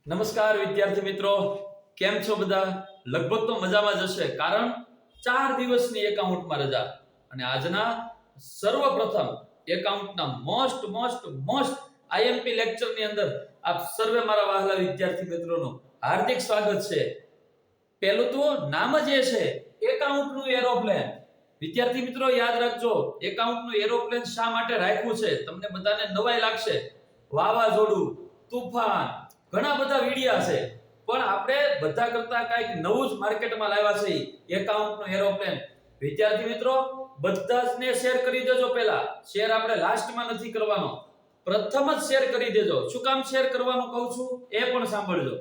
નમસ્કાર વિદ્યાર્થી મિત્રો, કેમ છો બધા? લગભગ તો મજામાં જ હશે, કારણ 4 દિવસની એકાઉન્ટમાં રજા. અને આજના સર્વપ્રથમ એકાઉન્ટના મોસ્ટ આઈએમપી લેક્ચરની અંદર આપ સર્વે મારા વહાલા વિદ્યાર્થી મિત્રોનું હાર્દિક સ્વાગત છે. પહેલું તો નામ જ એ છે, એકાઉન્ટનું એરોપ્લેન. વિદ્યાર્થી મિત્રો યાદ રાખજો, એકાઉન્ટનું એરોપ્લેન શા માટે રાખ્યું છે? તમને બધાને નવાઈ લાગશે. વાવાઝોડું, તુફાન, ઘણા બધા વિડિયા છે, પણ આપણે બધા કરતા કંઈક નવું જ માર્કેટમાં લાવ્યા છે, એકાઉન્ટનું એરોપ્લેન. વિદ્યાર્થી મિત્રો બધા જને શેર કરી દેજો. પહેલા શેર આપણે લાસ્ટમાં નથી કરવાનો, પ્રથમ જ શેર કરી દેજો. શું કામ શેર કરવાનું કહું છું એ પણ સાંભળજો.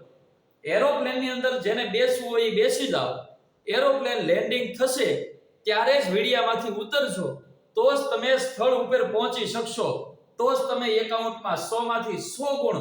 એરોપ્લેનની અંદર જેને બેસવું હોય એ બેસી જાઓ. એરોપ્લેન લેન્ડિંગ થશે ત્યારે જ વિડિયામાંથી ઉતરજો, તો જ તમે સ્થળ ઉપર પહોંચી શકશો, તો જ તમે એકાઉન્ટમાં 100 માંથી 100 ગુણ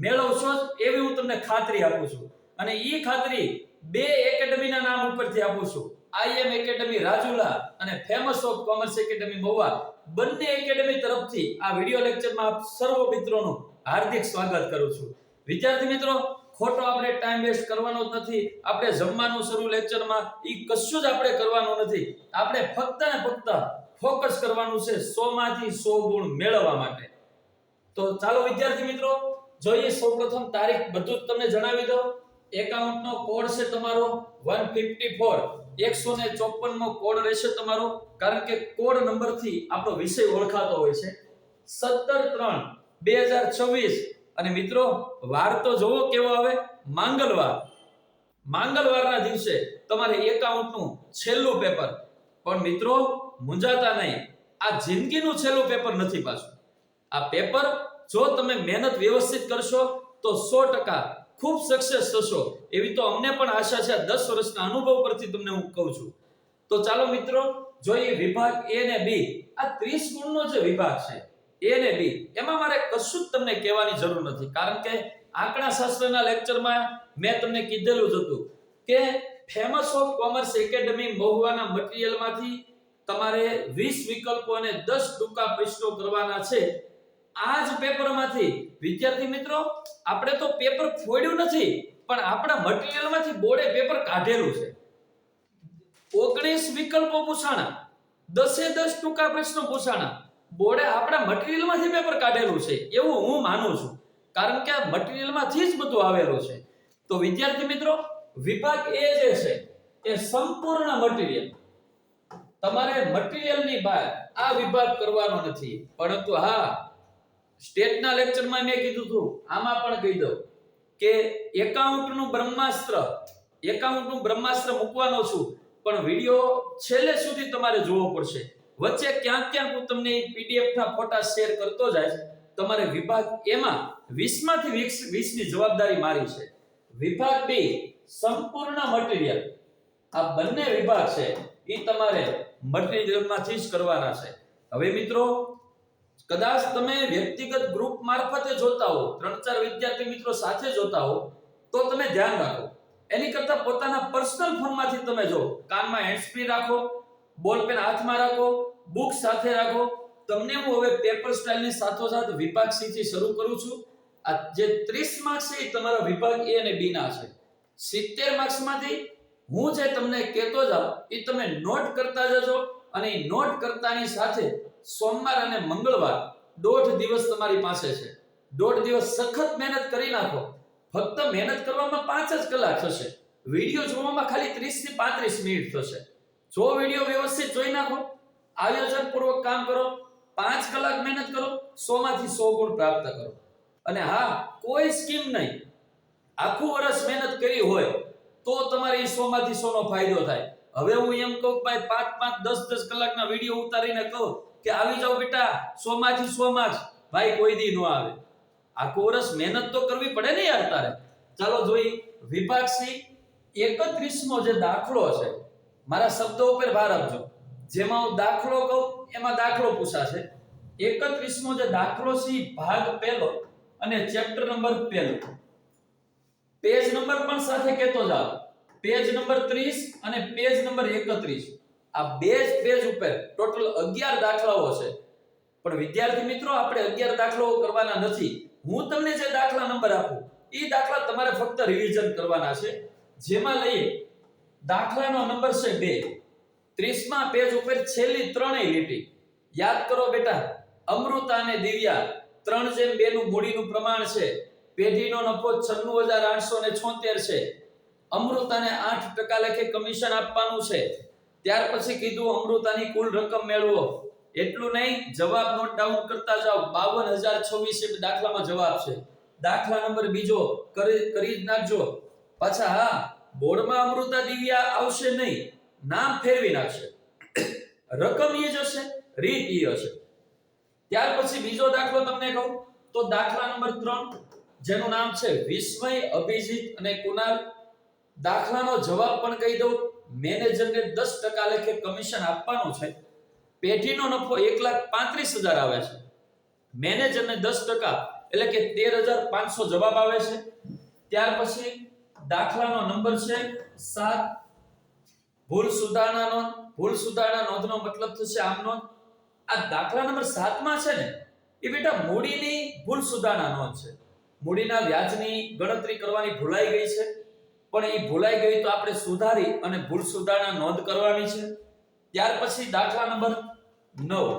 મેળવશો જ, એવી હું તમને ખાતરી આપું છું. અને ઈ ખાતરી બે એકેડમીના નામ ઉપરથી આપું છું. આઈએમ એકેડમી રાજુલા અને famous of commerce academy Mahuva, બંને એકેડમી તરફથી આ વિડિયો લેક્ચરમાં આપ સર્વ મિત્રોનું હાર્દિક સ્વાગત કરું છું. વિદ્યાર્થી મિત્રો, ખોટો આપણે ટાઈમ વેસ્ટ કરવાનો જ નથી. આપણે જમવાનું શરૂ લેક્ચરમાં ઈ કશું જ આપણે કરવાનું નથી. આપણે ફક્ત ને ફક્ત ફોકસ કરવાનું છે 100 માંથી 100 ગુણ મેળવવા માટે. તો ચાલો વિદ્યાર્થી મિત્રો જોઈએ. સૌપ્રથમ તારીખ બધું જ તમને જણાવી દઉં. એકાઉન્ટનો કોડ છે તમારો 154, 154 મો કોડ રહેશે તમારો, કારણ કે કોડ નંબરથી આપણો વિષય ઓળખાતો હોય છે. 17/3/2026. અને મિત્રો વાર તો જોવો કેવો આવે, માંગલવારના દિવસે તમારે એકાઉન્ટનું છેલ્લું પેપર. પણ મિત્રો મૂંઝાતા નહીં, આ જિંદગીનું છેલ્લું પેપર નથી. પાછું આ પેપર જો તમે મહેનત વ્યવસ્થિત કરશો તો 100% ખૂબ સક્સેસ થશો, એવી તો અમને પણ આશા છે. 10 વર્ષના અનુભવ પરથી તમને હું કહું છું. તો ચાલો મિત્રો જોઈએ વિભાગ એ ને બી. આ 30 ગુણનો જે વિભાગ છે એ ને બી, એમાં મારે કશું જ તમને કહેવાની જરૂર નથી, કારણ કે આંકડાશાસ્ત્રના લેક્ચરમાં મેં તમને કીધેલું જ હતું કે ફેમસ ઓફ કોમર્સ એકેડમી મહુવાના મટીરીયલમાંથી તમારે 20 વિકલ્પો અને 10 ટૂંકા પ્રશ્નો કરવાના છે. આ જ પેપરમાંથી વિદ્યાર્થી મિત્રો આપણે તો પેપર ફોડ્યું નથી, પણ આપણા મટીરીયલમાંથી બોર્ડે પેપર કાઢેલું છે. 19 વિકલ્પો પૂછાણા, 10 ટૂંકા પ્રશ્નો પૂછાણા. બોર્ડે આપણા મટીરીયલમાંથી પેપર કાઢેલું છે એવું હું માનું છું, કારણ કે આ મટીરીયલમાંથી જ બધું આવેલું છે. તો વિદ્યાર્થી મિત્રો વિભાગ એ જે છે એ સંપૂર્ણ મટીરીયલ. તમારે મટીરીયલની બહાર આ વિભાગ કરવાનો નથી. પરંતુ હા, સ્ટેટના લેક્ચરમાં મેં કીધું હતું, આમાં પણ કહી દઉં કે એકાઉન્ટનું બ્રહ્માસ્ત્ર મૂકવાનો છું, પણ વિડિયો છેલ્લે સુધી તમારે જોવો પડશે. વચ્ચે ક્યાંક હું તમને પીડીએફ ના ફોટા શેર કરતો જાય. તમારે વિભાગ એમાં 20 માંથી 20 ની જવાબદારી મારી છે. વિભાગ બી સંપૂર્ણ મટીરીયલ. આ બંને વિભાગ છે એ તમારે મટીરીયલમાંથી જ કરવાના છે. હવે મિત્રો કદાચ તમે વ્યક્તિગત ગ્રુપ મારફતે જોતા હો, 3-4 વિદ્યાર્થી મિત્રો સાથે જોતા હો, તો તમે ધ્યાન રાખો. એની કરતા પોતાના પર્સનલ ફોનમાંથી તમે જો, કાનમાં હેન્ડસ્ફ્રી રાખો, બોલ પેન હાથમાં રાખો, બુક સાથે રાખો. તમને હું હવે પેપર સ્ટાઇલની સાથોસાથ વિભાગ સી થી શરૂ કરું છું. આ જે 30 માર્ક્સ છે એ તમારા વિભાગ એ અને બી ના છે. 70 માર્ક્સમાંથી હું જે તમને કહેતો જાઉં એ તમે નોટ કરતા જજો. અને એ નોટ કરતાની સાથે સોમવાર અને મંગળવાર 1.5 દિવસ તમારી પાસે છે. 1.5 દિવસ સખત મહેનત કરી નાખો. ફક્ત મહેનત કરવામાં 5 જ કલાક થશે, વિડિયો જોવામાં ખાલી 30 થી 35 મિનિટ થશે. જો વિડિયો વ્યવસ્થિત જોઈ નાખો, આયોજનપૂર્વક કામ કરો, 5 કલાક મહેનત કરો, 100 માંથી 100 ગુણ પ્રાપ્ત કરો. અને હા, કોઈ સ્કીમ નહીં. આખું વર્ષ મહેનત કરી હોય તો તમારે 100 માંથી 100 નો ફાયદો થાય. હવે હું એમ કહું કે ભાઈ 5-5 10-10 કલાકના વિડિયો ઉતારીને કહું કે આવી જાવ બેટા 100 માંથી 100 માર્ક્સ, ભાઈ કોઈ દી નો આવે. આખું વર્ષ મહેનત તો કરવી પડે ને યાર તારે. ચાલો જોઈએ વિભાગ સી. 31 મો જે દાખલો છે, મારા શબ્દો ઉપર ભાર આપજો. જેમાં હું દાખલો કહું એમાં દાખલો પૂછાશે. 31 મો જે દાખલો છે ભાગ પહેલો અને ચેપ્ટર નંબર પહેલો. પેજ નંબર પણ સાથે કહેતો જાવ, પેજ નંબર 30 અને પેજ નંબર 31. આ બે જ પેજ ઉપર ટોટલ 11 દાખલાઓ છે. પણ વિદ્યાર્થી મિત્રો આપણે 11 દાખલાઓ કરવાના નથી. હું તમને જે દાખલા નંબર આપું ઈ દાખલા તમારે ફક્ત રિવિઝન કરવાના છે. જેમાં લઈએ દાખલાનો નંબર છે 2. 30મા પેજ ઉપર છેલ્લી ત્રણેય લીટી યાદ કરો બેટા. અમૃતા અને દિવ્યા 3:2 નું મૂડીનું પ્રમાણ છે. પેઢીનો નફો 96,876 છે. અમૃતાને 8% લેખે કમિશન આપવાનું છે. ત્યાર પછી કીધું અમૃતાની કુલ રકમ મેળવો. એટલું નહીં, જવાબ નોટ ડાઉન કરતા જાઓ. 52,026 એ દાખલામાં જવાબ છે. દાખલા નંબર બીજો કરી જ નાખજો. પાછા હા, બોર્ડમાં અમૃતા દિવ્યા આવશે નહીં, નામ ફેરવી નાખશે. રકમ એ જ હશે, રીત એ હશે. ત્યાર પછી બીજો દાખલો તમને કહું તો દાખલા નંબર 3 જેનું નામ છે વિસ્મય, અભિજીત અને કુનાલ. દાખલાનો જવાબ પણ કહી દઉં. મેનેજરને 10% લેખે કમિશન આપવાનું છે. પેઢીનો નફો 1,35,000 આવે છે. મેનેજરને 10% એટલે કે 13,500 જવાબ આવે છે. ત્યાર પછી દાખલાનો નંબર છે 7 ભૂલ સુધારણા નોંધ. ભૂલ સુધારણા નોંધનો મતલબ થશે આમ નોંધ. આ દાખલા નંબર 7 માં છે ને એ બેટા મૂડીની ભૂલ સુધારણા નોંધ છે. મૂડીના વ્યાજની ગણતરી કરવાની ભૂલાઈ ગઈ છે, પણ એ ભૂલાઈ ગઈ તો આપણે સુધારી અને ભૂલ સુધારણા નોંધ કરવાની છે. ત્યાર પછી દાખલા નંબર 9.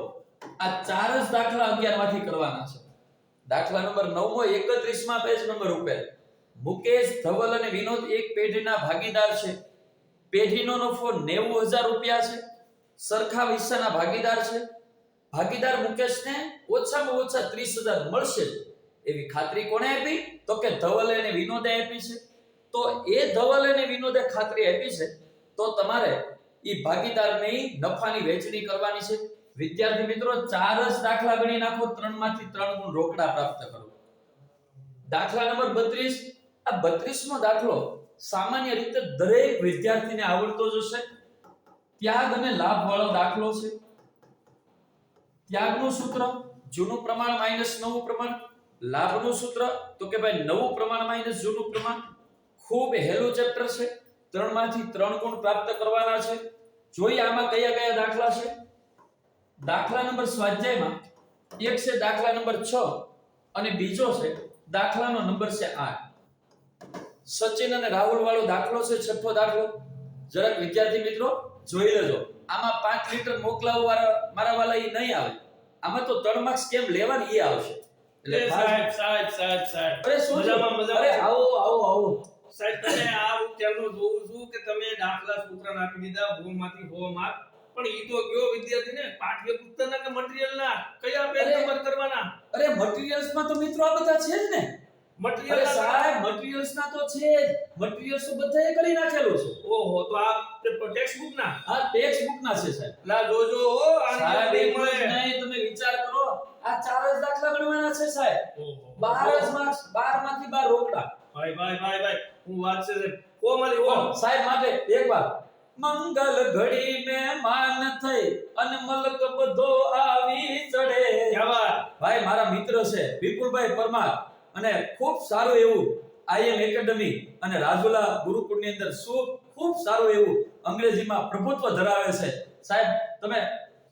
આ ચાર જ દાખલા 11 માંથી કરવાના છે. દાખલા નંબર 9 31મા પેજ નંબર ઉપર મુકેશ, ધવલ અને વિનોદ એક પેઢીના ભાગીદાર છે. પેઢીનો નફો 90,000 રૂપિયા છે. સરખા હિસ્સાના ભાગીદાર છે. ભાગીદાર મુકેશને ઓછામાં ઓછા 30,000 મળશે એવી ખાતરી કોણે આપી? તો કે ધવલે અને વિનોદે આપી છે. તો એ ધવલ અને વિનોદે ખાતરી આપી છે તો તમારે ઈ ભાગીદારની નફાની વહેંચણી કરવાની છે. વિદ્યાર્થી મિત્રો, ચાર જ દાખલા ગણી નાખો, 3 માંથી 3 ગુણ રોકડા પ્રાપ્ત કરો. દાખલા નંબર 32. આ 32મો દાખલો સામાન્ય રીતે દરેક વિદ્યાર્થીને આવડતો જ હશે. ત્યાગ અને લાભ વાળો દાખલો છે. ત્યાગનું સૂત્ર જૂનું પ્રમાણ માઈનસ નવું પ્રમાણ. લાભનું સૂત્ર તો કે ભાઈ નવું પ્રમાણ માઈનસ જૂનું પ્રમાણ. ખૂબ હેલું ચેપ્ટર છે. 3 માંથી 3 ગુણ પ્રાપ્ત કરવાના છે. જોઈએ આમાં કયા કયા દાખલા છે. દાખલા નંબર સ્વાધ્યાયમાં એક છે દાખલા નંબર 6 અને બીજો છે દાખલાનો નંબર છે 8. સચિન અને રાહુલ વાળો દાખલો છે, છઠ્ઠો દાખલો. જરાક વિદ્યાર્થી મિત્રો જોઈ લેજો. આમાં 5 લીટર મોકલાવવા મારા વાલા ઈ નહીં આવે. આમાં તો 3 માર્ક્સ કેમ લેવાની ઈ આવશે. એટલે સાહેબ અરે શું મજામાં અરે આવો સાહેબ, તમે આ કેમનો જોઉં છું કે તમે દાખલા સૂત્ર નાખી દીધા 100 માંથી 100 માર્ક, પણ ઈ તો કયો વિદ્યાર્થીને પાઠ્ય પુસ્તકના કે મટીરીયલના કયા પેજ નંબર કરવાના? અરે મટીરીયલ્સમાં તો મિત્રો આ બધા છે જ ને. મટીરીયલ સાહેબ મટીરીયલ્સના તો છે જ. મટીરીયલ્સ તો બધાએ કરી નાખેલું છે. ઓહો, તો આ ટેક્સ્ટ બુક ના? હા, ટેક્સ્ટ બુક ના છે સાહેબ. લા જોજો હો, સાહેબ નહીં, તમે વિચાર કરો. આ ચાર જ દાખલા ગણવાના છે સાહેબ. 12 જ માર્ક્સ, 12 માંથી 12 રોકડા. ભાઈ હું વાત છે કોમલી હો સાહેબ માટે એકવાર મંગલ ઘડી મે માન થઈ અને મલક બધો આવી ચડે. ભાઈ મારા મિત્ર છે વિપુલભાઈ પરમાર અને ખૂબ સારું એવું આઈએમ એકેડમી અને રાજુલા ગુરુકુળની અંદર ખૂબ સારું એવું અંગ્રેજીમાં પ્રભુત્વ ધરાવે છે. સાહેબ તમે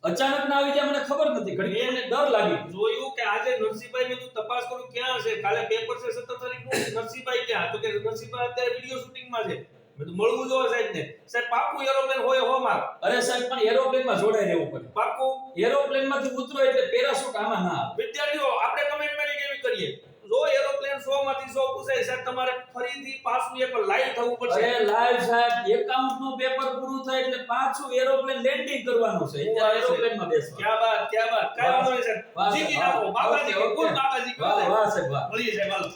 અચાનક ના આવી ગયા, મને ખબર નથી, ઘડી મને ડર લાગી. જોયું કે આજે નરસિંહભાઈ ને તું તપાસ કરું ક્યાં છે, કાલે પેપર છે 17 તારીખનું, નરસિંહભાઈ ક્યાં? તો કે નરસિંહભાઈ અત્યારે વિડિયો શૂટિંગ માં છે. મેં તો મળવું જોવે સાહેબ ને. સાહેબ પાકું એરોપ્લેન હોય હો માર? અરે સાહેબ પણ એરોપ્લેન માં જોડાઈ રહેવું પડે. પાકું એરોપ્લેન માંથી ઉતરો એટલે પેરાશૂટ આમાં ના આવે. વિદ્યાર્થીઓ આપણે કમેન્ટમાં કેવી કરીએ? જો એરોપ્લેન 100 માંથી 100 પૂછાય સાહેબ, તમારે ફરીથી પાછું એક લાઈવ થવું પડશે. અરે લાઈવ સાહેબ, એકાઉન્ટ નું પેપર પૂરું થાય એટલે પાછું એરોપ્લેન લેન્ડિંગ કરવાનું છે. એટલે એરોપ્લેન માં બેસવાનું. ક્યા બાત કાઈ વાંધો નહીં સાહેબ. જીતી નાખો બાબાજી, કોણ બાબાજી કહો છે? વાહ સાહેબ વાહ. મળીએ સાહેબ હાલો.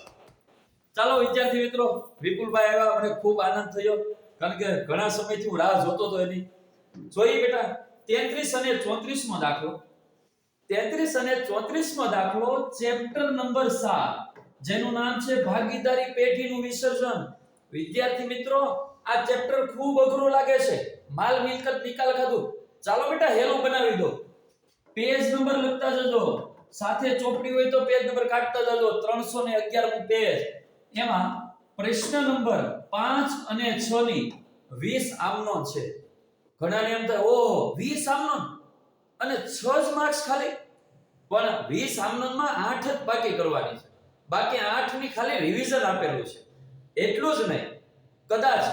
ચાલો વિદ્યાર્થી મિત્રો, વિપુલભાઈ આવ્યા, મને ખૂબ આનંદ થયો કારણ કે ઘણા સમયથી હું રાહ જોતો હતો એની. જોઈ બેટા 33 અને 34મો દાખલો. 33 અને 34મો દાખલો ચેપ્ટર નંબર 7 જેનું નામ છે ભાગીદારી પેઢીનું વિસર્જન. વિદ્યાર્થી મિત્રો આ ચેપ્ટર ખૂબ અઘરું લાગે છે. માલ મિલકત નિકાલ ખાતું. ચાલો બેટા હેલો બનાવી દો. પેજ નંબર લખતા જજો, સાથે ચોપડી હોય તો પેજ નંબર કાઢતા જજો. 311મું પેજ. એમાં પ્રશ્ન નંબર 5 અને 6 ની 20 આમનો છે. ઘણાને એમ થાય ઓહો 20 આમનો અને 6 જ માર્ક્સ ખાલી, પણ 20 આમનોમાં 8 જ બાકી કરવાની છે. બાકી 8 ની ખાલી રિવિઝન આપેલું છે. એટલું જ નહીં, કદાચ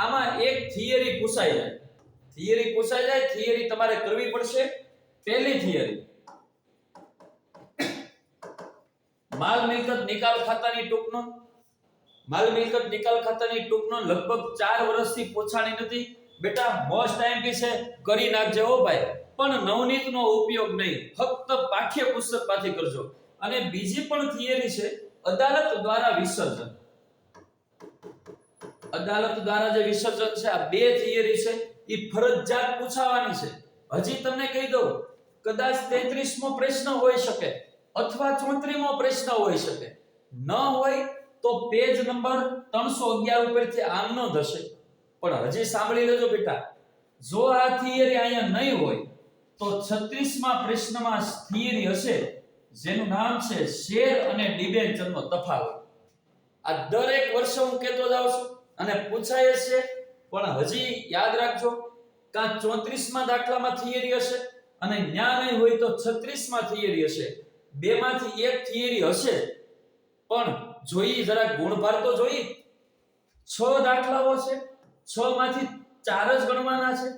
આમાં એક થિયરી પૂછાઈ જાય. થિયરી તમારે કરવી પડશે. પહેલી થિયરી, માલ મિલકત નિકાલ ખાતાની ટૂંકનો લગભગ 4 વર્ષથી પૂછાણી નથી. બેટા મોસ્ટ આઈએમપી છે, કરી નાખજે હો ભાઈ, પણ નવનીતનો ઉપયોગ નહીં, ફક્ત પાઠ્ય પુસ્તકમાંથી કરજો. અને બીજી પણ થિયરી છે, અદાલત દ્વારા વિસર્જન. જે વિસર્જન છે, આ બે થિયરી છે, એ ફરજિયાત પૂછાવાની છે. હજી તમને કહી દઉં, કદાચ 33મો પ્રશ્ન હોઈ શકે અથવા 34મો પ્રશ્ન હોઈ શકે. ન હોય તો પેજ નંબર 311 ઉપરથી આમનો થશે. પણ હજી સાંભળી લેજો બેટા, જો આ થિયરી અહીંયા નહીં હોય તો 36મા પ્રશ્નમાં થિયરી હશે, જેનું નામ છે શેર અને ડિબેન્ચરનો તફાવત. આ દરેક વર્ષે હું કહેતો જાઉં છું અને પૂછાય છે. પણ હજી યાદ રાખજો, કાં 34મા દાખલામાં થિયરી હશે અને ન્યા નહીં હોય તો 36મા થિયરી હશે. બેમાંથી એક થિયરી હશે. પણ જોઈએ જરા ગુણભાર તો જોઈએ. 6 દાખલાઓ છે, 6 માંથી 4 જ ગણવાના છે.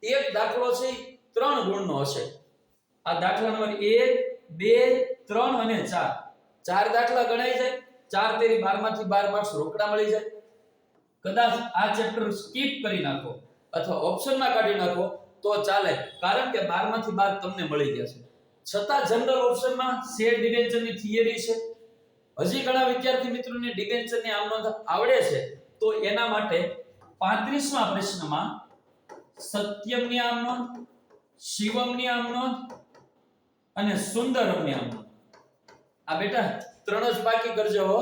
એક દાખલો છે 3 ગુણનો હશે. આ દાખલા નંબર 1, 2, 3 અને 4. 4 દાખલા ગણાઈ જાય. 4 તેરી 12 માંથી 12 માર્ક્સ રોકડા મળી જાય. કદાચ આ ચેપ્ટર સ્કીપ કરી નાખો અથવા ઓપ્શનમાં કાઢી નાખો તો ચાલે, કારણ કે 12 માંથી 12 તમને મળી ગયા છે. છતાં જનરલ ઓપ્શનમાં શેર ડિબેન્ચરની થિયરી છે. હજી ઘણા વિદ્યાર્થી મિત્રોને ડિબેન્ચરની આમનોંધ આવડે છે, તો એના માટે 35મા પ્રશ્નમાં સત્યમની આમનોંધ, શિવમની આમનોંધ અને સુંદરમની આમનોંધ. આ બેટા 3 જ બાકી કરજો હો.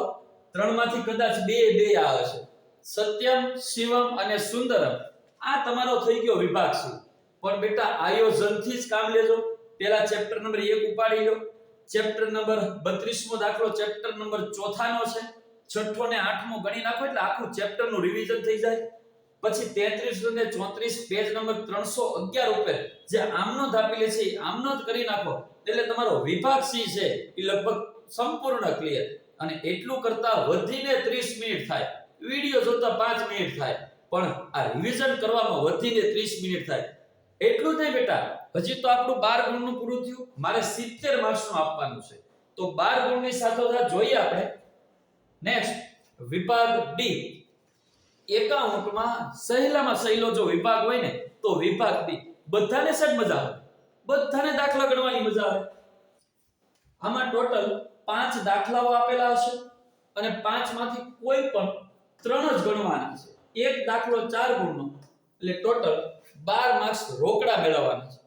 3 માંથી કદાચ 2 આવે છે. સત્યમ, શિવમ અને સુંદરમ આ તમારો થઈ ગયો વિભાગ છે. પણ બેટા આયોજનથી જ કામ લેજો. પહેલા ચેપ્ટર નંબર 1 ઉપાડી લો. ચેપ્ટર નંબર 32મો દાખલો ચેપ્ટર નંબર 4થા છે. 6થો ને 8મો ગણી નાખો એટલે આખું ચેપ્ટર નું રિવીઝન થઈ જાય. પછી 33 અને 34 પેજ નંબર 311 ઉપર જે આમનોંધ આપેલી છે આમનોંધ કરી નાખો એટલે તમારો વિભાગ સી છે એ લગભગ સંપૂર્ણ ક્લિયર. અને એટલું કરતા વધીને 30 મિનિટ થાય. વિડિયો જોતા 5 મિનિટ થાય, પણ આ રિવીઝન કરવામાં વધીને 30 મિનિટ થાય. એટલું નહીં બેટા, હજી તો આપણું 12 ગુણનું પૂરું થયું. મારે 70 માર્ક્સનું આપવાનું છે. તો 12 ગુણની સાથોસાથ જોઈએ આપણે નેક્સ્ટ વિભાગ ડી. એકાઉન્ટમાં સહેલામાં સહેલો જો વિભાગ હોય ને તો વિભાગ ડી. બધાને સજ મજા આવે, બધાને દાખલા ગણવાની મજા આવે. આમાં ટોટલ 5 દાખલાઓ આપેલા હશે અને 5 માંથી કોઈ પણ 3 જ ગણવાના છે. એક દાખલો 4 ગુણનો એટલે ટોટલ 12 માર્ક્સ રોકડા મેળવવાના છે.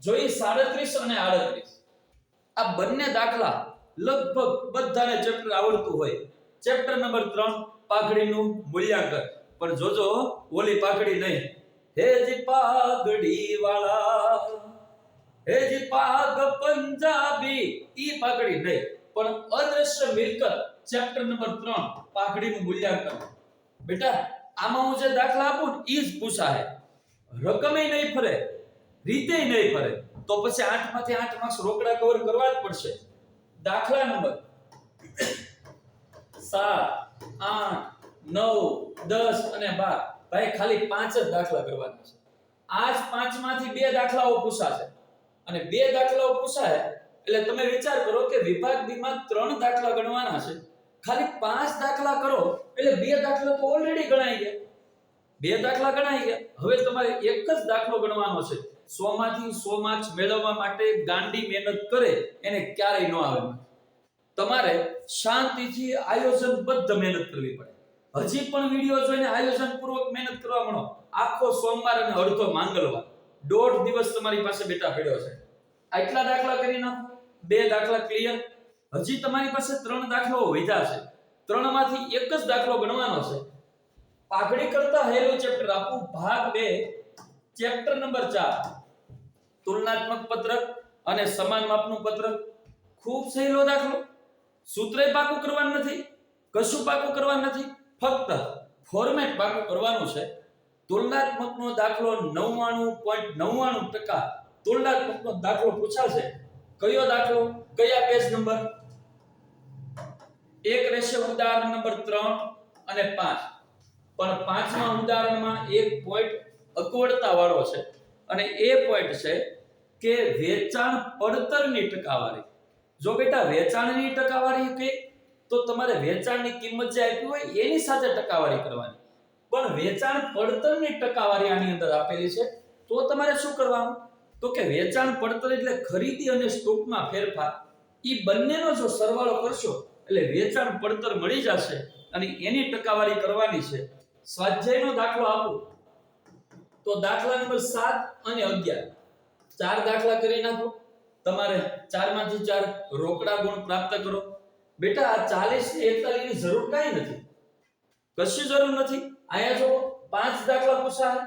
જોઈએ 37 અને 38. આ બંને દાખલા લગભગ બધાને ચેપ્ટર આવડતું હોય. ચેપ્ટર નંબર 3 પાઘડીનું મૂલ્યાંકન. પણ જોજો ઓલી પાઘડી નહીં, હેજી પાઘડી વાળા, હેજી પાગ પંજાબી, ઈ પાઘડી નહીં, પણ અદ્રશ્ય મિલકત ચેપ્ટર નંબર 3 પાઘડીનું મૂલ્યાંકન. બેટા આમાં હું જે દાખલા આપું ઈ જ પૂછાય. રકમે નહીં ફરે, રીતે નહીં ફરે, તો પછી 8 માંથી 8 માર્ક્સ રોકડા કવર કરવા જ પડશે. દાખલા નંબર 7, 8, 9, 10 અને 12. ભાઈ ખાલી 5 જ દાખલા કરવાના છે. આજ 5 માંથી 2 દાખલાઓ પૂછાશે અને 2 દાખલાઓ પૂછાય એટલે તમે વિચાર કરો કે વિભાગ બી માં 3 દાખલા ગણવાના છે. ખાલી 5 દાખલા કરો એટલે 2 દાખલા તો ઓલરેડી ગણાઈ ગયા. 2 દાખલા ગણાઈ ગયા. હવે તમારે એક જ દાખલો ગણવાનો છે. 100 માંથી 100 માર્ક્સ મેળવવા માટે ગાંડી મહેનત કરે એને ક્યારેય ન આવે. તમારે શાંતિથી આયોજનબદ્ધ મહેનત કરવી પડે. હજી પણ વિડિયો જોઈને આયોજનપૂર્વક મહેનત કરવા માંડો. આખો સોમવાર અને અડધો માંગલવાર 1.5 દિવસ તમારી પાસે બેટા પડ્યો છે. આટલા દાખલા કરી નાખો. 2 દાખલા ક્લિયર. હજી તમારી પાસે 3 દાખલાઓ વધ્યા છે. 3 માંથી એક જ દાખલો ગણવાનો છે. પાઘડી કરતા હેલું ચેપ્ટર આપું ભાગ 2 ચેપ્ટર નંબર 4 તુલનાત્મક પત્રક અને સમાન માપનું પત્રક. ખૂબ સહેલો દાખલો. સૂત્રય પાકું કરવાનું નથી, કશું પાકું કરવાનું નથી, ફક્ત ફોર્મેટ પાકું કરવાનું છે. તુલનાત્મકનો દાખલો 99.99% તુલનાત્મકનો દાખલો પૂછાશે. કયો દાખલો, કયા પેજ નંબર? એક રહેશે ઉદાહરણ નંબર 3 અને 5. પણ 5મા ઉદાહરણમાં એક પોઈન્ટ અકવડતા વાળો છે અને એ પોઈન્ટ છે કે વેચાણ પડતરની ટકાવારી. જો બેટા વેચાણની ટકાવારી કે તો તમારે વેચાણની કિંમત જે આપી હોય એની સાથે ટકાવારી કરવાની. પણ વેચાણ પડતરની ટકાવારી આની અંદર આપેલી છે તો તમારે શું કરવાનું? તો કે વેચાણ પડતર એટલે ખરીદી અને સ્ટોકમાં ફેરફાર. ઈ બંનેનો જો સરવાળો કરશો એટલે વેચાણ પડતર મળી જશે અને એની ટકાવારી કરવાની છે. સ્વાધ્યાયનો દાખલો આપું તો દાખલા નંબર 7 અને 11 ચાર દાખલા કરી નાખો. તમારે 4 માંથી 4 રોકડા ગુણ પ્રાપ્ત કરો. બેટા આ 40 ને 41 ની જરૂર કાઈ નથી, કશી જરૂર નથી. અહીંયા જો 5 દાખલા પૂછાય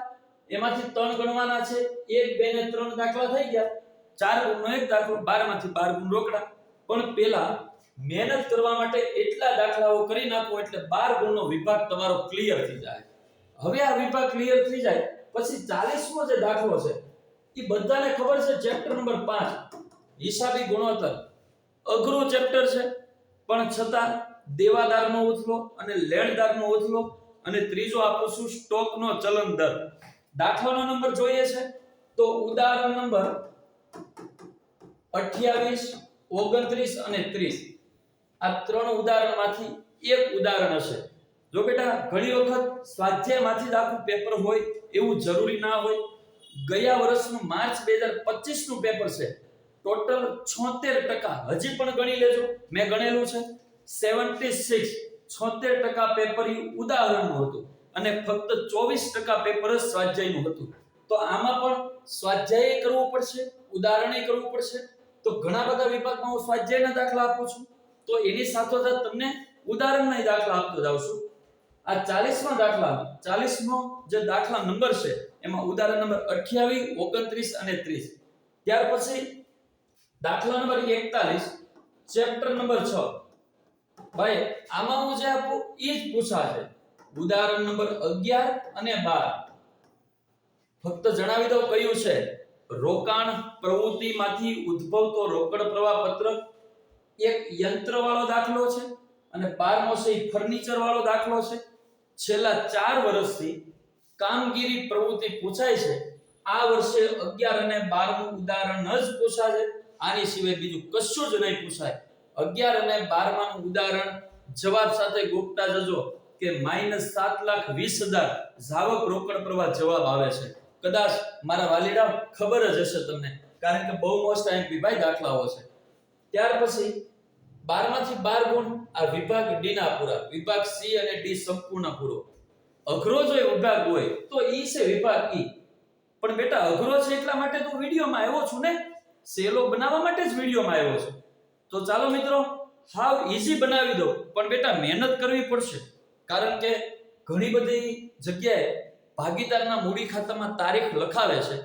એમાંથી 3 ગણવાના છે. 1 2 ને 3 દાખલા થઈ ગયા. 4 ગુણનો એક દાખલો, 12 માંથી 12 ગુણ રોકડા. પણ પેલા મહેનત કરવા માટે એટલા દાખલાઓ કરી નાખો એટલે 12 ગુણનો વિભાગ તમારો ક્લિયર થઈ જાય. હવે આ વિભાગ ક્લિયર થઈ જાય પછી 40મો જે દાખલો છે એ બધાને ખબર છે, ચેપ્ટર નંબર 5 હિસાબી ગુણોત્તર. અઘરું ચેપ્ટર છે પણ છતાં દેવાદારનો ઉથલો અને લેણદારનો ઉથલો અને ત્રીજો આપું છું સ્ટોકનો ચલન દર. દાખલાનો નંબર જોઈએ છે તો ઉદાહરણ નંબર 28, 29 અને 30. આ ત્રણ ઉદાહરણમાંથી એક ઉદાહરણ હશે. જો બેટા ઘણી વખત સ્વાધ્યાયમાંથી જ આખું પેપર હોય એવું જરૂરી ના હોય. ગયા વર્ષનું માર્ચ 2025 નું પેપર છે. ટોટલ 76%. હજી પણ ગણી લેજો, મેં ગણેલું છે 76% પેપર ઉદાહરણનું હતું અને ફક્ત 24% પેપર જ સ્વાધ્યાયનું હતું. તો આમાં પણ સ્વાધ્યાય કરવું પડશે, ઉદાહરણે કરવું પડશે. તો ઘણા બધા વિભાગમાં હું સ્વાધ્યાયના દાખલા આપું છું તો એની સાથોસાથ તમને ઉદાહરણના દાખલા આપતો જાઉં છું. આ 40મા દાખલા 40મો જે દાખલા નંબર છે એમાં ઉદાહરણ નંબર 28, 29 અને 30. ત્યાર પછી દાખલા નંબર 41 ચેપ્ટર નંબર 6. ભાઈ આમાં હું જે આપું ઈ જ પૂછાશે. ઉદાહરણ નંબર 11 અને 12. ફક્ત જણાવી દઉં કયું છે. રોકાણ પ્રવૃત્તિમાંથી ઉદ્ભવતો રોકડ પ્રવાહ પત્ર એક યંત્ર વાળો દાખલો છે અને 12મો છે ફર્નિચર વાળો દાખલો છે. છેલ્લા 4 વર્ષથી કામગીરી પ્રવૃત્તિ પૂછાય છે. આ વર્ષે 11 અને 12મું ઉદાહરણ જ પૂછાશે. આની સિવાય બીજું કશું જ નહીં પૂછાય. 11 અને 12માનું ઉદાહરણ જવાબ સાથે ગોખતા જજો કે -7,20,000 જાવક રોકડ પ્રવાહ જવાબ આવે છે. કદાચ મારા વાલીડા ખબર જ હશે તમને, કારણ કે બહુ મોસ્ટ આઈએમપી ભાઈ દાખલાઓ છે. ત્યાર પછી 12 માંથી 12 ગુણ આ વિભાગ ડી ના પૂરા, વિભાગ સી અને ડી સંપૂર્ણ પૂરો. અઘરો જો વિભાગ હોય તો ઈ છે વિભાગ ઈ. પણ બેટા અઘરો છે એટલા માટે તો વિડિયોમાં આવ્યો છું ને, સેલો બનાવવા માટે જ વિડિયોમાં આવ્યો છું. તો ચાલો મિત્રો હાવ ઈઝી બનાવી દો, પણ બેટા મહેનત કરવી પડશે. કારણ કે ઘણી બધી જગ્યાએ ભાગીદારના મૂડી ખાતામાં તારીખ લખાવે છે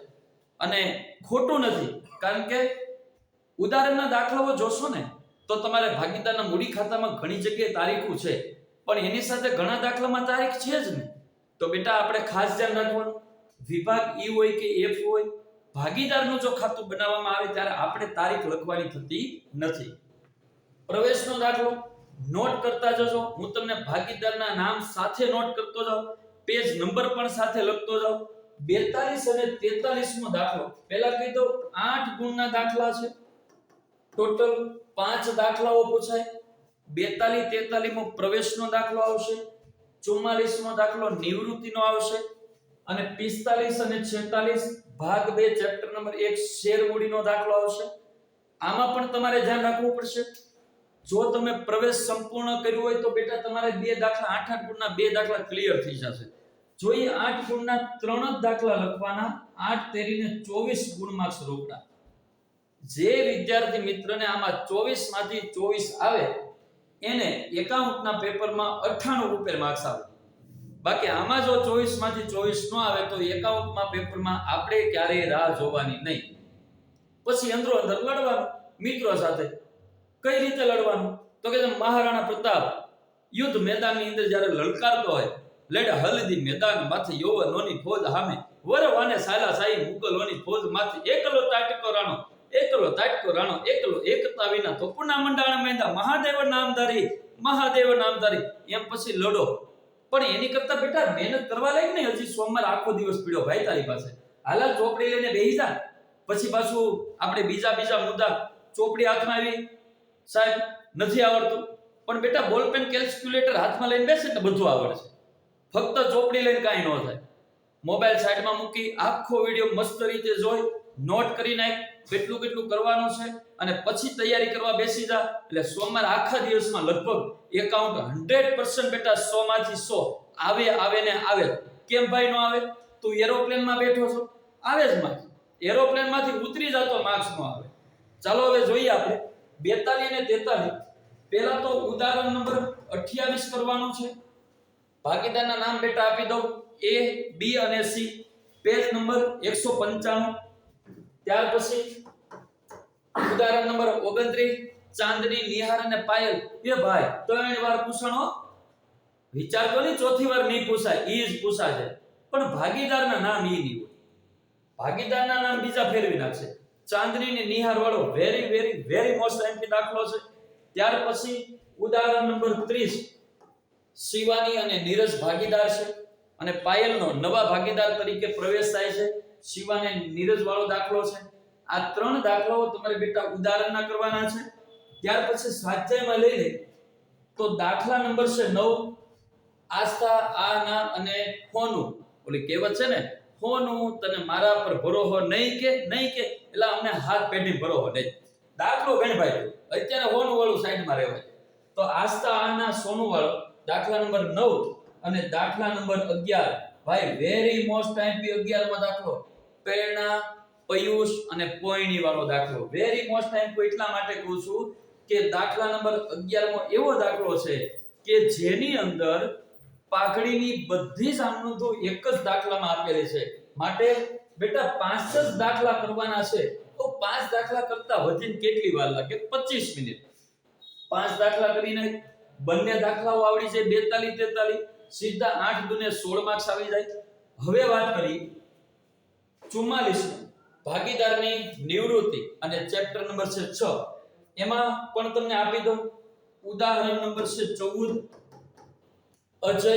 અને ખોટું નથી. કારણ કે ઉદાહરણના દાખલાઓ જોશો ને તો તમારે ભાગીદારના મૂડી ખાતામાં ઘણી જગ્યાએ તારીખો છે પણ એની સાથે ઘણા દાખલામાં તારીખ છે જ ને. તો બેટા આપણે ખાસ ધ્યાન રાખવાનું, વિભાગ ઈ હોય કે એફ હોય, ભાગીદારનું જો ખાતું બનાવવામાં આવે ત્યારે આપણે તારીખ લખવાની થતી નથી. પ્રવેશનો દાખલો નોટ કરતા જજો. હું તમને ભાગીદારના નામ સાથે નોટ કરતો જાઉં, પેજ નંબર પણ સાથે લખતો જાઉં. 42 અને 43મો દાખલો પહેલા કહી દઉં 8 ગુણના દાખલા છે. ટોટલ 5 દાખલાઓ પૂછાય. 42 43મો પ્રવેશનો દાખલો આવશે. 44મો દાખલો નિવૃત્તિનો આવશે અને 45 અને 46 ભાગ 2 ચેપ્ટર નંબર 1 શેર મૂડીનો દાખલો આવશે. આમાં પણ તમારે ધ્યાન રાખવું પડશે. જો તમે પ્રવેશ સંપૂર્ણ કર્યું હોય તો બેટા તમારે 2 દાખલા 8 ગુણના 2 દાખલા ક્લિયર થઈ જશે. જો એ 8 ગુણના 3 જ દાખલા લખવાના, 8 તેરીને 24 ગુણ માર્ક્સ રોકડા. જે વિદ્યાર્થી મિત્રને આમાં 24 માંથી 24 આવે એને એકાઉન્ટના પેપરમાં 98 ઉપર માર્ક્સ આવે. બાકી આમાં જો 24 માંથી 24 ન આવે તો એકાઉન્ટમાં પેપરમાં આપણે ક્યારેય રાહ જોવાની નહીં. પછી અંદરો અંદર લડવાનું મિત્રો સાથે. કઈ રીતે લડવાનું? તો કે મહારાણા પ્રતાપ યુદ્ધ મેદાનની અંદર જ્યારે લલકારતો હોય, લડ હલદી મેદાન માથે યૌવનોની ફૌજ સામે વરવાને સાલા સાઈ મુગલોની ફૌજ માથે એકલો તાટકો રાણો, એકલો તાટકો રાણો, એકલો એકતા વિના તો પુના મંડાણ મેંદા મહાદેવ નામધારી મહાદેવ નામધારી એમ પછી લડો. પણ એની કરતા બેટા મહેનત કરવા લાયક ને, હજી સોમવાર આખો દિવસ પીડ્યો ભાઈ તારી પાસે. હાલ ચોપડી લઈને બેહી જા. પછી પાછું આપણે બીજા મુદ્દા, ચોપડી હાથમાં આવી, સાહેબ નથી આવડતું. પણ બેટા બોલપેન કેલ્ક્યુલેટર હાથમાં લઈને બેસે એટલે બધું આવડે છે. ફક્ત ચોપડી લઈને કાંઈ ન થાય. મોબાઈલ સાઈડમાં મૂકી આખો વિડિયો મસ્ત રીતે જોઈ, નોટ કરી નાખ કેટલું કરવાનું છે, અને પછી તૈયારી કરવા બેસી જા. એટલે સોમવાર આખા દિવસમાં લગભગ એકાઉન્ટ 100% બેટા 100 માંથી 100 આવે ને આવે. કેમ ભાઈ નો આવે? તું એરોપ્લેનમાં બેઠો છો, આવે જ માર્ક્સ. એરોપ્લેનમાંથી ઉતરી જતો માર્ક્સ નો આવે. ચાલો હવે જોઈએ આપણે 42 અને 43. પહેલા તો ઉદાહરણ નંબર 28 કરવાનું છે. ભાગીદારના નામ બેટા આપી દઉં, A, B અને C. Page number 195. ત્યાર પછી ઉદાહરણ નંબર 29, ચાંદની, નિહાર અને પાયલ. એ ભાઈ 3 વાર પૂછણો, વિચાર તો નહીં ચોથી વાર નહીં પૂછાય, ઈ જ પૂછાશે. પણ ભાગીદારના નામ ઈ નહીં હોય. ભાગીદારના નામ બીજા ફેરવી નાખશે. ચાંદની ને નિહાર વાળો વેરી મોસ્ટ એમપી દાખલો છે. ત્યાર પછી ઉદાહરણ નંબર 30, શિવાની અને નીરજ ભાગીદાર છે, અને પાયલનો નવા ભાગીદાર તરીકે પ્રવેશ થાય છે. શિવા અને નીરજ વાળો દાખલો છે. આ 3 દાખલાઓ તમારે બેટા ઉદાહરણના કરવાના છે. ત્યાર પછી સ્વાધ્યાયમાં લઈ લે તો દાખલા નંબર છે 9, આસ્થા, આના અને હોનું. ઓલી કહેવત છે ને, હોનું તને મારા પર ભરોસો નહીં કે એટલે અમને હાથ પેઢી ભરોસો નહીં. દાખલો ગણ ભાઈ, અત્યારે હોનું વાળું સાઈડમાં રહેવાય. તો આસ્થા, આના, સોનું વાળો દાખલા નંબર 9 અને દાખલા નંબર 11. ભાઈ વેરી મોસ્ટ આઈપી 11 માં દાખલો, પ્રેરણા, પયુષ અને પોઈણી વાળો દાખલો. વેરી મોસ્ટ આઈપી એટલા માટે કહું છું કે દાખલા નંબર 11 માં એવો દાખલો છે કે જેની અંદર પાઘડીની બધી જ આમનોંધો એક જ દાખલામાં આપેલી છે. માટે બેટા 5 જ દાખલા કરવાના છે. તો 5 દાખલા કરતા વધીને કેટલી વાર લાગે? 25 મિનિટ. 5 દાખલા કરીને બંને દાખલાઓ આવડી જાય 42 43, સીધા 8 દુને 16 માર્ક્સ આવી જાય. હવે વાત કરી 44 ભાગીદારની નિવૃત્તિ અને ચેપ્ટર નંબર છે 6. એમાં પણ તમને આપી દઉં. ઉદાહરણ નંબર છે 14, અજય,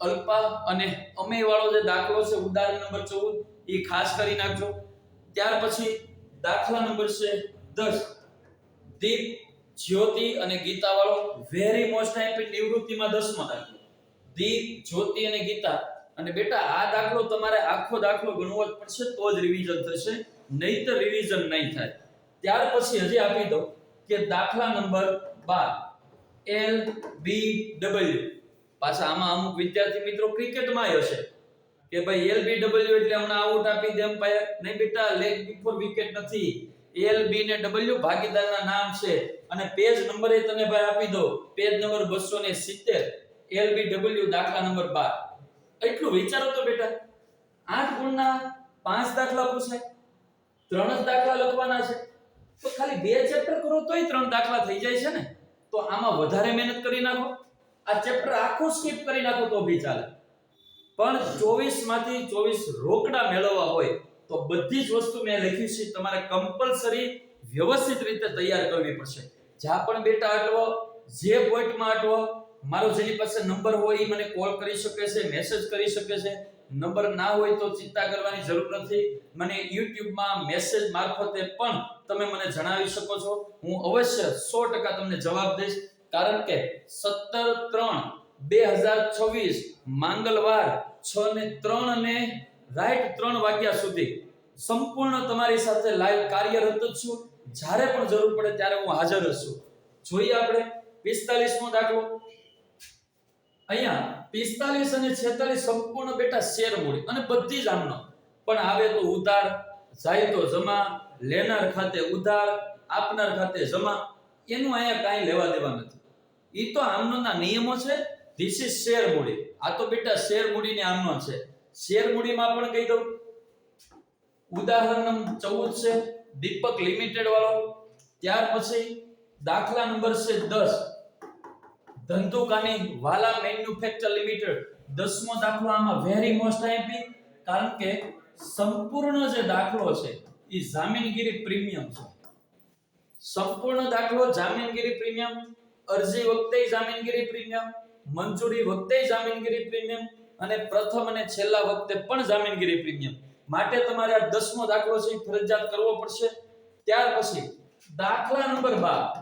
અલ્પા અને અમેય વાળો જે દાખલો છે ઉદાહરણ નંબર 14, એ ખાસ કરી નાખજો. ત્યાર પછી દાખલા નંબર છે 10, દીપ, જ્યોતિ અને ગીતા વાળો. વેરી મોસ્ટ આઈપી નિવૃત્તિમાં 10મો દાખલો, દીપ, જ્યોતિ અને ગીતા. અને બેટા આ દાખલો તમારે આખો દાખલો ગણવો જ પડશે, તો જ રિવીઝન થશે, નહીતર રિવીઝન નહીં થાય. ત્યાર પછી હજી આપી દઉં કે દાખલા નંબર 12, એલ, બી, ડબલ્યુ. પાછા આમાં અમુક વિદ્યાર્થી મિત્રો ક્રિકેટમાં હશે કે ભાઈ એલ, બી, ડબલ્યુ એટલે હમણાં આઉટ આપી દે એમ્પાયર. નહીં બેટા, લેગ બિફોર વિકેટ નથી. એલ, બી ને ડબલ્યુ ભાગીદારના નામ છે. અને પેજ નંબર એ તને ભાઈ આપી દો, પેજ નંબર 270, એલ, બી, ડબલ્યુ દાખલા નંબર 12. એટલું વિચારો તો બેટા, 8 ગુણના 5 દાખલા પૂછાય, 3 જ દાખલા લખવાના છે. તો ખાલી 2 ચેપ્ટર કરો તોય 3 દાખલા થઈ જાય છે ને. તો આમાં વધારે મહેનત કરી નાખો, આ ચેપ્ટર આખું સ્કીપ કરી નાખો તો ભી ચાલે. પણ 24 માંથી 24 રોકડા મેળવવા હોય તો બધી જ વસ્તુ મેં લખી છે, તમારે કમ્પલસરી વ્યવસ્થિત રીતે તૈયાર કરવી પડશે. જ્યાં પણ બેટા અટવો, જે પોઈન્ટમાં અટવો, મારો જેની પાસે નંબર હોય એ મને કોલ કરી શકે છે, મેસેજ કરી શકે છે. નંબર ના હોય તો ચિંતા કરવાની જરૂર નથી. મને YouTube માં મેસેજ મારફતે પણ તમે મને જણાવી શકો છો. હું અવશ્ય 100% તમને જવાબ દઈશ. કારણ કે 17/3/2026 મંગળવાર 6:03 અને રાઈટ 3 વાગ્યા સુધી સંપૂર્ણ તમારી સાથે લાઈવ કાર્યરત જ છું. જ્યારે પણ જરૂર પડે ત્યારે હું હાજર જ છું. જોઈએ આપણે 45મો દાખલો. અહીંયા 45 અને 46 સંપૂર્ણ બેટા શેર મૂડી અને બધી જ આમનો. પણ આવે તો ઉધાર, જાય તો જમા, લેનાર ખાતે ઉધાર, આપનાર ખાતે જમા. એનું અહીંયા કાંઈ લેવા દેવા નથી. ઈ તો આમનોના નિયમો છે. ધીસ ઇઝ શેર મૂડી. આ તો બેટા શેર મૂડીને આમનો છે. શેર મૂડીમાં પણ કહી દઉં, ઉદાહરણ નંબર 14 છે દીપક લિમિટેડ વાળો. ત્યાર પછી દાખલા નંબર છે 10, ધંધુકાની વાલા મેન્યુફેક્ચર લિમિટેડ. 10મો દાખલો આમાં વેરી મોસ્ટ આઈપી, કારણ કે સંપૂર્ણ જે દાખલો છે એ જામીનગીરી પ્રીમિયમ છે. સંપૂર્ણ દાખલો જામીનગીરી પ્રીમિયમ. અરજી વખતે જામીનગીરી પ્રીમિયમ, મંજૂરી વખતે જામીનગીરી પ્રીમિયમ અને પ્રથમ અને છેલ્લા વખતે પણ જામીનગીરી પ્રીમિયમ. માટે તમારે આ 10મો દાખલો છે એ ફરજિયાત કરવો પડશે. ત્યાર પછી દાખલા નંબર 12.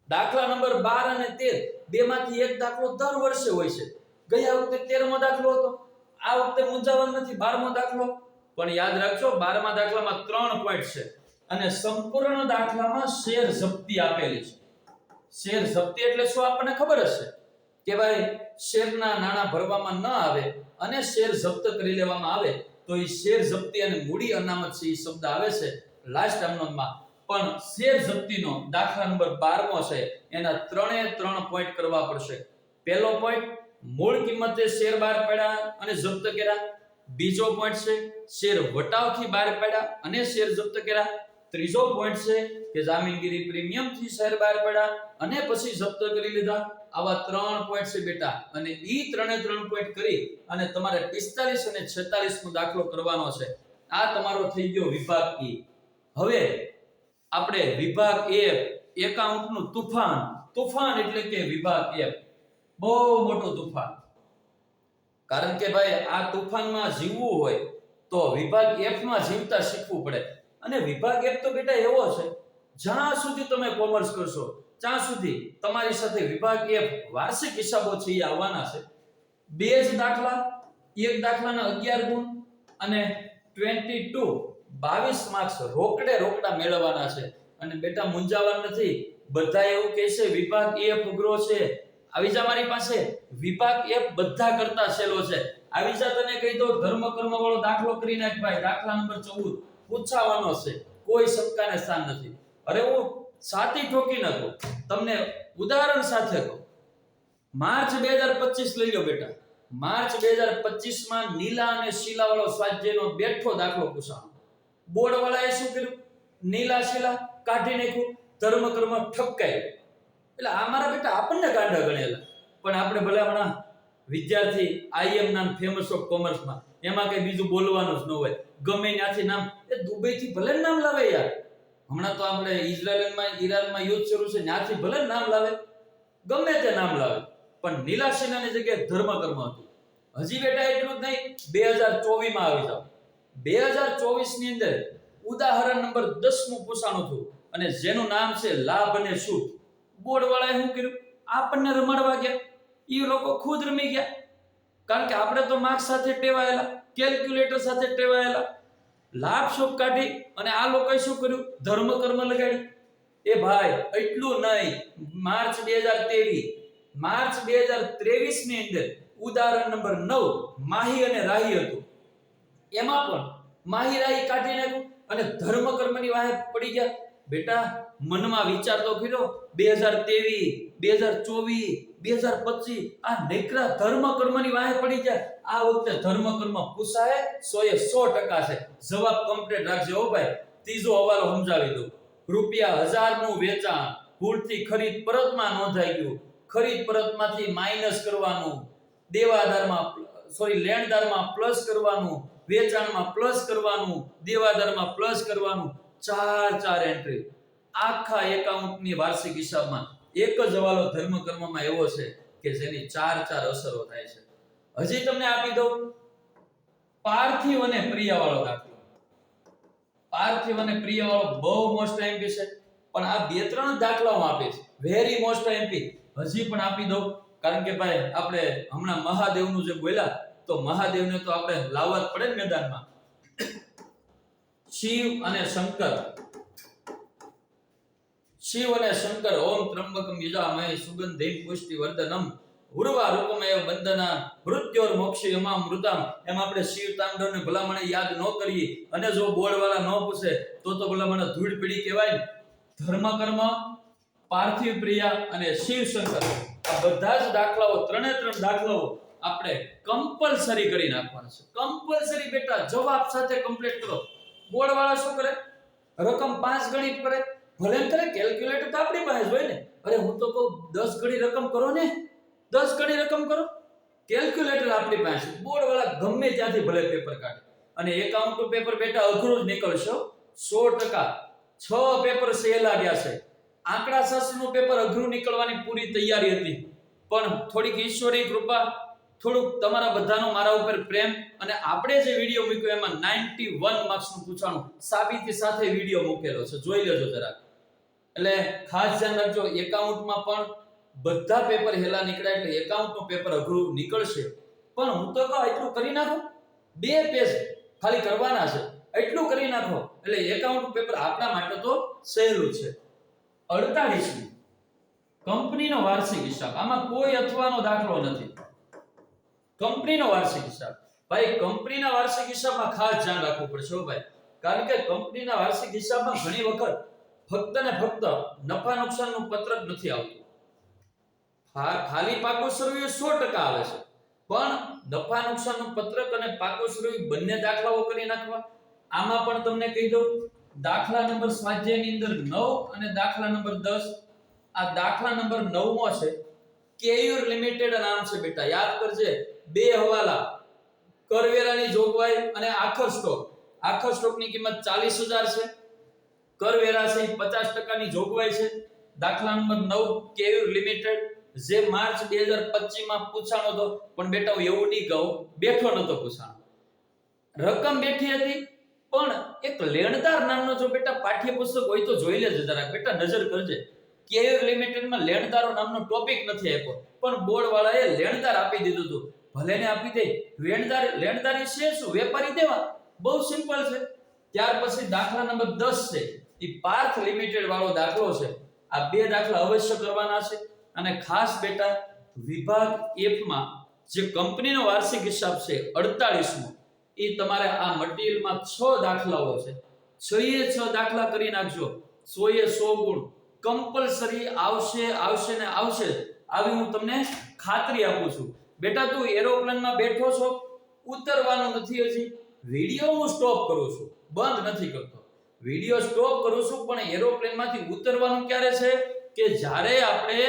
દાખલા નંબર 12 અને 13 બેમાંથી એક દાખલો દર વર્ષે હોય છે. ગયા વખતે 13મો દાખલો હતો, આ વખતે મૂંઝાવાનું નથી, 12મો દાખલો. પણ યાદ રાખજો 12મા દાખલામાં 3 પોઈન્ટ છે અને સંપૂર્ણ દાખલામાં શેર જપ્તી આપેલી છે. શેર જપ્તી એટલે શું આપણને ખબર હશે કે ભાઈ શેરના નાણાં ભરવામાં ન આવે અને શેર જપ્ત કરી લેવામાં આવે તો એ શેર જપ્તી અને મૂડી અનામત છે એ શબ્દ આવે છે લાસ્ટ અમનોનમાં. પણ શેર જપ્તીનો દાખલા નંબર 12મો છે એના 3 પોઈન્ટ કરવા પડશે. પહેલો પોઈન્ટ, મૂળ કિંમતે શેર બહાર પાડ્યા અને જપ્ત કર્યા. બીજો પોઈન્ટ છે શેર વટાવથી બહાર પાડ્યા અને શેર જપ્ત કર્યા. ત્રીજો પોઈન્ટ છે કે જામીનગીરી પ્રીમિયમ થી શેર બહાર પાડ્યા અને પછી જપ્ત કરી લીધા. આવા 3 પોઈન્ટ છે બેટા અને ઈ 3 પોઈન્ટ કરી અને તમારે 45 અને 46 નો દાખલો કરવાનો છે. આ તમારો થઈ ગયો વિભાગ E. હવે આપણે વિભાગ F એકાઉન્ટ નું તુફાન. તુફાન એટલે કે વિભાગ F બહુ મોટું તુફાન. કારણ કે ભાઈ આ તુફાનમાં જીવવું હોય તો વિભાગ F માં જીવતા શીખવું પડે. અને વિભાગ F તો બેટા એવો છે જ્યાં સુધી તમે કોમર્સ કરશો ત્યાં સુધી તમારી સાથે વિભાગ F વાર્ષિક હિસાબો છે એ આવવાના છે. 2 જ દાખલા, એક દાખલાના 11 ગુણ અને 22 માર્ક્સ રોકડા મેળવવાના છે. અને બેટા મૂંઝાવાનું નથી. બધા એવું કહે છે વિભાગ F અઘરો છે. આવી જા મારી પાસે, વિભાગ F બધા કરતા સહેલો છે. આવી જા તને કહી દો ધર્મ કર્મ વાળો દાખલો કરી નાખ ભાઈ. દાખલા નંબર 14 પૂછાવાનો છે, કોઈ શંકાને સ્થાન નથી. અરે હું સાતી ઠોકી ન કહું, તમને ઉદાહરણ સાથે કહું. માર્ચ 2025 લઈ લો બેટા. માર્ચ 2025 માં નીલા અને શીલા વાળો સ્વાધ્યાયનો બેઠો દાખલો પૂછાણો. બોર્ડ વાળાએ શું કર્યું? નીલા શીલા કાઢી નાખ્યું, ધર્મ કર્મ ઠપકાયું. એટલે આ મારા બેટા આપણને ગાંડા ગણેલા. પણ આપણે ભલે હમણાં વિદ્યાર્થી આઈએમ નામ ફેમસ ઓફ કોમર્સમાં એમાં કઈ બીજું બોલવાનું જ ન હોય. ગમે ત્યાંથી નામ, એ દુબઈ થી ભલે નામ લાવે યાર. હમણાં તો આપણે ઇઝરાયલમાં ઈરાનમાં યુદ્ધ શરૂ છે, ત્યાંથી ભલે નામ લાવે, ગમે તે નામ લાવે, પણ નીલાશીનાની જગ્યાએ ધર્મકર્મ હતું. હજી બેટા એટલું જ નહીં, 2024 માં આવી જાવ. 2024 ની અંદર ઉદાહરણ નંબર 10 પૂછાણું હતું અને જેનું નામ છે લાભ અને સૂટ. બોર્ડ વાળાએ શું કર્યું? આપણને રમાડવા ગયા. એ લોકો ખુદ રમી ગયા. કારણ કે આપણે તો માર્ક્સ સાથે ટેવાયેલા, કેલ્ક્યુલેટર સાથે ટેવાયેલા. લાભ શોપ કાઢી અને આ લોકોએ શું કર્યું? ધર્મ કર્મ લગાડી. એ ભાઈ એટલું નહીં, માર્ચ 2023 ની અંદર ઉદાહરણ નંબર 9 માહી અને રાહી હતું. એમાં પણ માહી રાહી કાઢી નાખ્યું અને ધર્મ કર્મની વાહે પડી ગયા. બેટા મનમાં વિચાર તો કર્યો, 2023, 2024, 2025 આ નેકરા ધર્મ કર્મની વાહે પડી જાય. આ વખતે ધર્મ કર્મ પૂછાય 100% છે. જવાબ કમ્પ્લીટ રાખજો હો ભાઈ. ત્રીજો હવાલો સમજાવી દઉં. ₹1000 નું વેચાણ ભૂલથી ખરીદ પરતમાં નોંધાઈ ગયું. ખરીદ પરતમાંથી માઈનસ કરવાનું, લેણદારમાં પ્લસ કરવાનું, વેચાણમાં પ્લસ કરવાનું, દેવાદારમાં પ્લસ કરવાનું. 4 એન્ટ્રી આખા એકાઉન્ટની વાર્ષિક હિસાબમાં. એક જ હવાલો ધર્મ કર્મમાં એવો છે કે જેની 4 અસરો થાય છે. હજી તમને આપી દઉં પાર્થિવ અને પ્રિય વાળો દાખલો. પાર્થિવ અને પ્રિય વાળો બહુ મોસ્ટ એમપી છે, પણ આ 2-3 દાખલાઓ આપે છે વેરી મોસ્ટ એમપી. હજી પણ આપી દઉં કારણ કે ભાઈ આપણે હમણાં મહાદેવનું જે બોલ્યા તો મહાદેવને તો આપણે લાવવા જ પડે ને મેદાનમાં. શિવ અને શંકર ઓમ ત્રંબકમ યજામહે સુગંધિમ પુષ્ટિવર્ધનમ ઉર્વારુકમેવ બંધના મૃત્યોર મોક્ષયમા મૃતમ. એમ આપણે શિવ તાંડવને ભલામણે યાદ ન કરીએ અને જો બોર્ડ વાળા ન પૂછે તો ભલામણે ધૂળ પીડી કહેવાય. ધર્મ કર્મ, પાર્થિવ પ્રિયા અને શિવ શંકર આ બધા જ દાખલાઓ 3 દાખલાઓ આપણે કમ્પલસરી કરી નાખવાના છે. કમ્પલસરી બેટા જવાબ સાથે કમ્પ્લીટ કરો. બોર્ડ વાળા શું કરે? રકમ 5 ગણી કરે, ભલે કરે કેલ્ક્યુલેટર તો આપણી પાસે હોય ને. અરે હું તો કહું 10 ગણી રકમ કરો ને, 10 ગણી રકમ કરો. કેલ્ક્યુલેટર આપણી પાસે. બોર્ડ વાળા ગમે ત્યાંથી ભલે પેપર કાઢે અને એકાઉન્ટ પેપર બેટા અઘરું જ નીકળશે 100%. 6 પેપર સહેલા ગયા છે આંકડા શાસ્ત્રનું પેપર અઘરું નીકળવાની પૂરી તૈયારી હતી, પણ થોડીક ઈશ્વરી કૃપા, થોડુંક તમારા બધાનો મારા ઉપર પ્રેમ, અને આપણે જે વિડીયો મૂક્યો એમાં 91 માર્ક્સનું પૂછાણું સાબિતી સાથે વિડીયો મૂકેલો છે, જોઈ લેજો જરાક. એટલે ખાસ ધ્યાન રાખજો, એકાઉન્ટમાં પણ બધા પેપર હેલા નીકળ્યા, એટલે એકાઉન્ટનું પેપર અઘરું નીકળશે. પણ હું તો કહું એટલું કરી નાખો, 2 પેજ ખાલી કરવાના છે, એટલું કરી નાખો એટલે એકાઉન્ટ પેપર આપણા માટે તો સહેલું છે. 48 કંપનીનો વાર્ષિક હિસાબ, આમાં કોઈ અથવાનો દાખલો નથી. કંપનીનો વાર્ષિક હિસાબ, ભાઈ કંપનીના વાર્ષિક હિસાબમાં ખાસ ધ્યાન રાખવું પડશે હો ભાઈ, કારણ કે કંપનીના વાર્ષિક હિસાબમાં ઘણી વખત ફક્ત ને ફક્ત નફા નુકસાનનું પત્રક નથી આવતું. ખાલી પાકો સર્વે 100% આવે છે, પણ નફા નુકસાનનું પત્રક અને પાકો સર્વે બંને દાખલાઓ કરી નાખવા. આમાં પણ તમને કહી દઉં, દાખલા નંબર સ્વાધ્યાયની અંદર 9 અને દાખલા નંબર 10. આ દાખલા નંબર 9 માં છે કેયુર લિમિટેડ નામ છે બેટા, યાદ કરજે. 2 હવાલા, કરવેરાની જોગવાઈ અને આખર સ્ટોક. આખર સ્ટોકની કિંમત 40000 છે, કરવેરા છે 50% ની જોગવાઈ છે. દાખલા નંબર 9 કેયુર લિમિટેડ, જે માર્ચ 2025 માં પૂછાણો હતો, પણ બેટા હું એવું નહીં કહું, બેઠો નતો પૂછાણો, રકમ બેઠી હતી. પણ એક લેણદાર નામનો જો બેટા પાઠ્યપુસ્તક હોય તો જોઈ લેજો જરાક બેટા, નજર કરજે. કેયુર લિમિટેડમાં લેણદારો નામનો ટોપિક નથી આપ્યો, પણ બોર્ડ વાળાએ લેણદાર આપી દીધું હતું. ભલે ને આપી દે, લેણદારી છે શું? વેપારી દેવા, બહુ સિમ્પલ છે. ત્યાર પછી દાખલા નંબર 10 છે, એ પાર્થ લિમિટેડ વાળો દાખલો છે. આ 2 દાખલા અવશ્ય કરવાના છે. અને ખાસ બેટા વિભાગ F માં જે કંપનીનો વાર્ષિક હિસાબ છે 48મો, એ તમારે આ મટીરીયલમાં 6 દાખલાઓ છે, 6 દાખલા કરી નાખજો. 100 ગુણ કમ્પલસરી આવશે ને આવશે, આવી હું તમને ખાતરી આપું છું. બેટા તું એરોપ્લેનમાં બેઠો છો, ઉતરવાનું નથી હજી, વિડિયો હું સ્ટોપ કરું છું, બંધ નથી કરતો. વિડિયો સ્ટોપ કરું છું, પણ એરોપ્લેનમાંથી ઉતરવાનું ક્યારે છે કે જ્યારે આપણે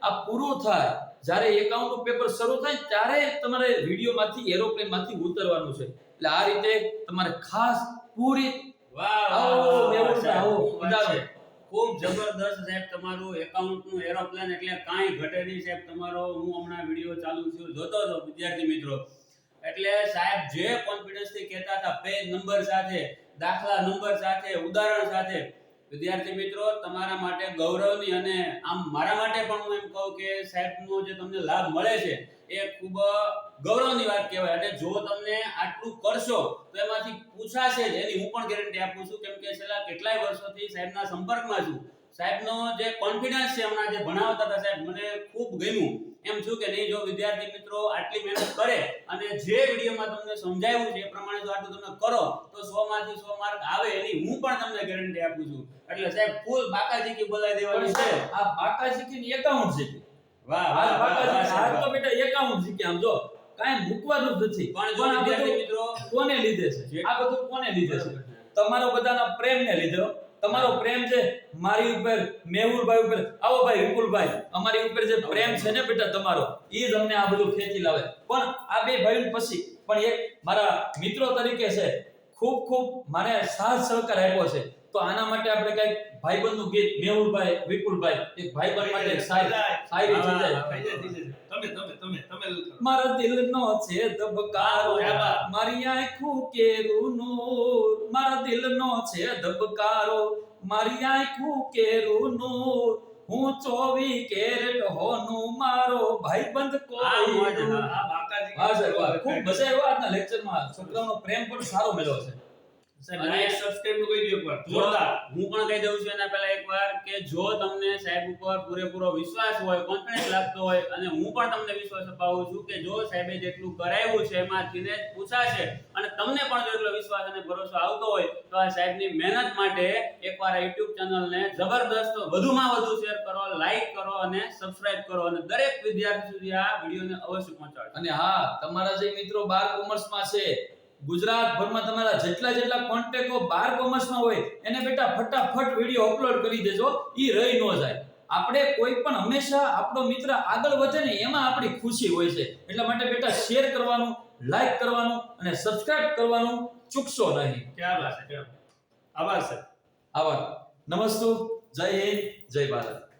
આ પૂરું થાય, જ્યારે એકાઉન્ટનું પેપર શરૂ થાય ત્યારે તમારે વિડિયોમાંથી એરોપ્લેનમાંથી ઉતરવાનું છે. એટલે આ રીતે તમારે ખાસ પૂરી ખૂબ જબરદસ્ત સાહેબ તમારું એકાઉન્ટનું એરોપ્લેન એટલે કાંઈ ઘટે નહીં સાહેબ. તમારો હું હમણાં વિડિયો ચાલુ થયો જોતો હતો વિદ્યાર્થી મિત્રો, એટલે સાહેબ જે કોન્ફિડન્સ થી કહેતા હતા, પેજ નંબર સાથે, દાખલા નંબર સાથે, ઉદાહરણ સાથે, વિદ્યાર્થી મિત્રો તમારા માટે ગૌરવની અને આમ મારા માટે પણ હું એમ કહું કે સાહેબનો જે તમને લાભ મળે છે એ ખૂબ ગૌરવની વાત કહેવાય. અને જો તમને આટલું કરશો તો એમાંથી પૂછાશે જ, એની હું પણ ગેરંટી આપું છું, કેમ કે છેલ્લા કેટલાય વર્ષોથી સાહેબના સંપર્કમાં છું. સાહેબનો જે કોન્ફિડન્સ છે, હમણાં જે ભણાવતા હતા સાહેબ, મને ખૂબ ગમ્યું. એમ છું કે નહીં, જો વિદ્યાર્થી મિત્રો આટલી મહેનત કરે અને જે વિડીયોમાં તમને સમજાવ્યું છે એ પ્રમાણે જો આટલું તમે કરો તો 100 માંથી 100 માર્ક આવે, એની હું પણ તમને ગેરંટી આપું છું. એટલે સાહેબ ફૂલ બાકાજી કી બોલાવી દેવાની છે. આ બાકાજી કી એકાઉન્ટ છે. વાહ આ બાકાજી આ તો બેટા એકાઉન્ટ છે કે આમ જો કાંઈ મૂકવાનું જ નથી. પણ જો વિદ્યાર્થી મિત્રો કોને લીધે છે? આ બધું કોને લીધે છે? તમારો બધાના પ્રેમને લીધે. તમારો પ્રેમ છે મારી ઉપર, મેહુલભાઈ ઉપર, આવો ભાઈ વિપુલભાઈ, અમારી ઉપર જે પ્રેમ છે ને બેટા તમારો, ઈ જ અમને આ બધું ખેંચી લાવે. પણ આ 2 ભાઈઓ પછી પણ એક મારા મિત્રો તરીકે છે, ખૂબ ખૂબ મને સાથ સહકાર આપ્યો છે. તો આના માટે આપણે કઈક ભાઈબંધનું ગીત, મેહુલભાઈ, વિપુલભાઈ, એક ભાઈબંધ માટે શાયરી થઈ જાય. તમે મારા દિલનો છે ધબકારો, મારી આંખો કેરું નૂર, મારા દિલનો છે ધબકારો, મારી આંખો કેરું નૂર, હું 24 કેરેટ હોનું, મારો ભાઈબંધ કોઈ. હા સર, ખૂબ મજા આવ્યો આજના લેક્ચરમાં. છોકરાઓનો પ્રેમ પણ સારો મળ્યો છે. લાઈક સબસ્ક્રાઇબ નું કહી દો એકવાર જોરદાર. હું પણ કહી દઉં છું એના પહેલા એકવાર કે જો તમને સાહેબ ઉપર પૂરેપૂરો વિશ્વાસ હોય, કોન્ફિડન્સ લાગતો હોય, અને હું પણ તમને વિશ્વાસ અપાવું છું કે જો સાહેબે જેટલું કરાવ્યું છે એમાંથી ને પૂછાશે, અને તમને પણ જો એટલો વિશ્વાસ અને ભરોસો આવતો હોય તો આ સાહેબની મહેનત માટે એકવાર આ YouTube ચેનલને જબરદસ્ત વધુમાં વધુ શેર કરો, લાઈક કરો અને સબસ્ક્રાઇબ કરો, અને દરેક વિદ્યાર્થી સુધી આ વિડિયોને અવશ્ય પહોંચાડો. અને હા, તમારા જે મિત્રો 12 કોમર્સમાં છે, ગુજરાત ભરમાં તમારા જેટલા કોન્ટેક્ટો 12 કોમર્સમાં હોય એને બેટા ફટાફટ વિડિયો અપલોડ કરી દેજો, ઈ રહી ન જાય. આપણે કોઈ પણ હંમેશા આપણો મિત્ર આગળ વધે ને એમાં આપણી ખુશી હોય છે. એટલા માટે બેટા શેર કરવાનું, લાઈક કરવાનું અને સબસ્ક્રાઇબ કરવાનું ચૂકશો નહીં. ક્યાં વાત છે, આભાર સર. આભાર. નમસ્તે. જય હિન્દ, જય ભારત.